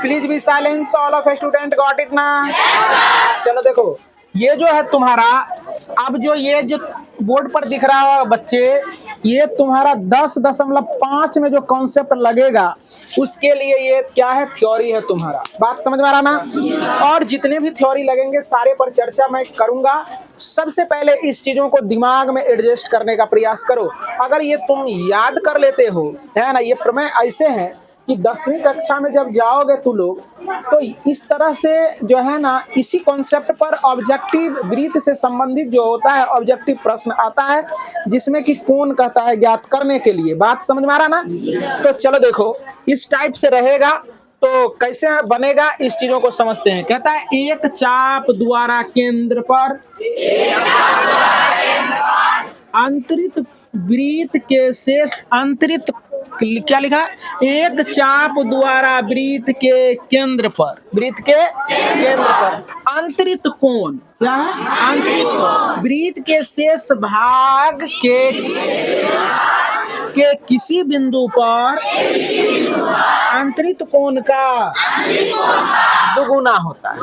Please be silence, all of student got it ना? चलो देखो, ये जो है तुम्हारा, अब जो ये जो बोर्ड पर दिख रहा है बच्चे, ये तुम्हारा 10.5 में जो कॉन्सेप्ट लगेगा उसके लिए ये क्या है, थ्योरी है तुम्हारा। बात समझ में आ रहा ना? और जितने भी थ्योरी लगेंगे सारे पर चर्चा मैं करूंगा। सबसे पहले इस चीजों को दिमाग में एडजस्ट करने का प्रयास करो। अगर ये तुम याद कर लेते हो, है ना, ये प्रमेय ऐसे है कि 10वीं कक्षा में जब जाओगे तू लोग, तो इस तरह से जो है ना, इसी कॉन्सेप्ट पर ऑब्जेक्टिव वृत्त से संबंधित जो होता है ऑब्जेक्टिव प्रश्न आता है, जिसमें कि कौन कहता है ज्ञात करने के लिए। बात समझ में आ रहा ना? तो चलो देखो, इस टाइप से रहेगा। तो कैसे बनेगा इस चीजों को समझते हैं। कहता है एक चाप द्वारा केंद्र पर अंतरित वृत्त के शेष अंतरित, क्या लिखा, एक चाप द्वारा वृत्त के केंद्र पर, वृत्त के केंद्र पर अंतरित कोण, क्या है, अंतरित वृत्त के शेष भाग के किसी बिंदु पर अंतरित कोण का दुगुना होता है।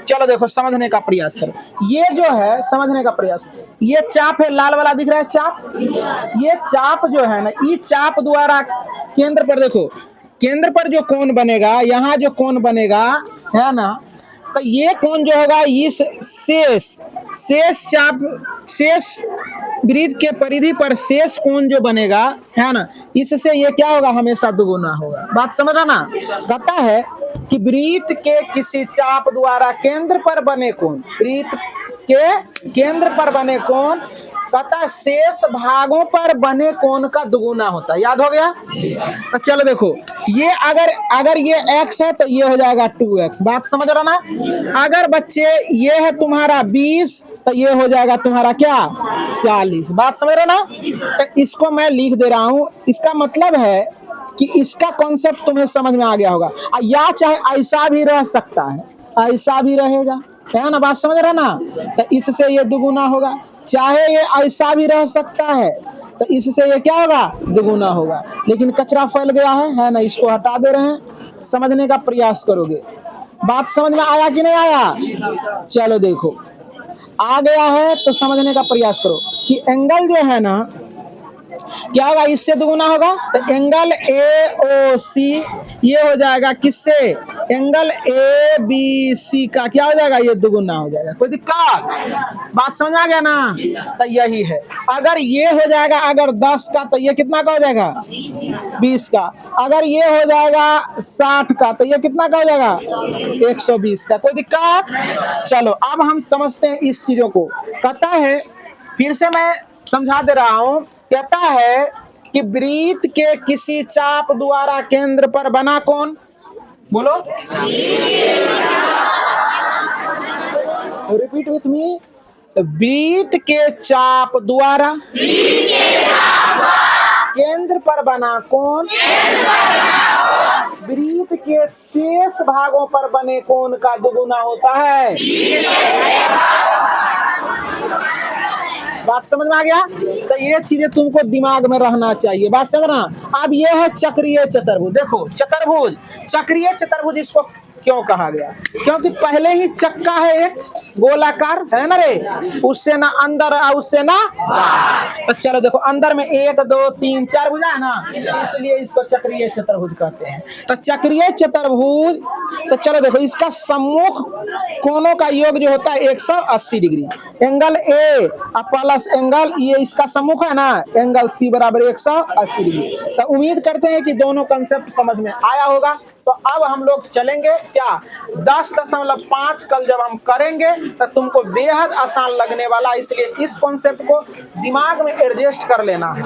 चलो देखो, समझने का प्रयास करो। ये जो है समझने का प्रयास, ये चाप है, लाल वाला दिख रहा है चाप, ये चाप जो है ना, इस चाप द्वारा केंद्र पर, देखो केंद्र पर जो कोण बनेगा, यहाँ जो कोण बनेगा है ना, तो ये कोण जो होगा इस शेष चाप, शेष वृत्त के परिधि पर शेष कोण जो बनेगा है ना, इससे ये क्या होगा, हमेशा दुगुना होगा। बात समझा ना? कहता है कि वृत्त के किसी चाप द्वारा केंद्र पर बने कोण, वृत्त के केंद्र पर बने कोण, कहता है शेष भागों पर बने कोण का दुगुना होता है। याद हो गया? तो चलो देखो, ये अगर ये x है तो ये हो जाएगा 2x। बात समझ रहा ना? अगर बच्चे ये है तुम्हारा 20 तो ये हो जाएगा तुम्हारा क्या, 40। बात समझ रहे ना? तो इसको मैं लिख दे रहा हूं। इसका मतलब है कि इसका कॉन्सेप्ट तुम्हें समझ में आ गया होगा। या चाहे ऐसा भी रह सकता है, ऐसा भी रहेगा, है ना? बात समझ रहा ना? तो इससे ये दुगुना होगा। चाहे ये ऐसा भी रह सकता है, तो इससे ये क्या होगा, दुगुना होगा। लेकिन कचरा फैल गया है ना, इसको हटा दे रहे हैं। समझने का प्रयास करोगे। बात समझ में आया कि नहीं आया? चलो देखो, आ गया है तो समझने का प्रयास करो कि एंगल जो है ना, क्या होगा, इससे दुगुना होगा। तो एंगल AOC ये हो जाएगा किससे, एंगल ABC का क्या हो जाएगा, ये दुगुना हो जाएगा। कोई दिक्कत? बात समझ आ गया ना? तो यही है। अगर ये हो जाएगा, अगर 10 का तो ये कितना का हो जाएगा, 20 का। अगर ये हो जाएगा 60 का तो ये कितना का हो जाएगा, 120 का। कोई दिक्कत? चलो अब हम समझते हैं इस चीजों को। कहता है, फिर से मैं समझा दे रहा हूं। कहता है कि वृत्त के किसी चाप द्वारा केंद्र पर बना कोण, बोलो, रिपीट विथ मी, वृत्त के चाप द्वारा केंद्र पर बना कोण वृत्त के शेष भागों पर बने कोण का दुगुना होता है। बात समझ में आ गया? तो ये चीजें तुमको दिमाग में रहना चाहिए। बात समझना? अब ये है चक्रीय चतुर्भुज। देखो चतुर्भुज, चक्रीय चतुर्भुज इसको क्यों कहा गया? क्योंकि पहले ही चक्का है एक गोलाकार, है ना रे, उससे ना अंदर और उससे ना बाहर। तो चलो देखो, अंदर में 1 2 3 4 भुजा है ना, इसलिए इसको चक्रीय चतुर्भुज कहते हैं। तो चक्रीय चतुर्भुज, तो चलो देखो, इसका सम्मुख कोणों का योग जो होता है 180 degree. Angle A plus angle, ये इसका सम्मुख है ना, एंगल C बराबर 180 डिग्री। तो उम्मीद करते हैं कि दोनों कंसेप्ट समझ में आया होगा। तो अब हम लोग चलेंगे क्या, 10.5 कल जब हम करेंगे तो तुमको बेहद आसान लगने वाला, इसलिए इस कॉन्सेप्ट को दिमाग में एडजस्ट कर लेना है।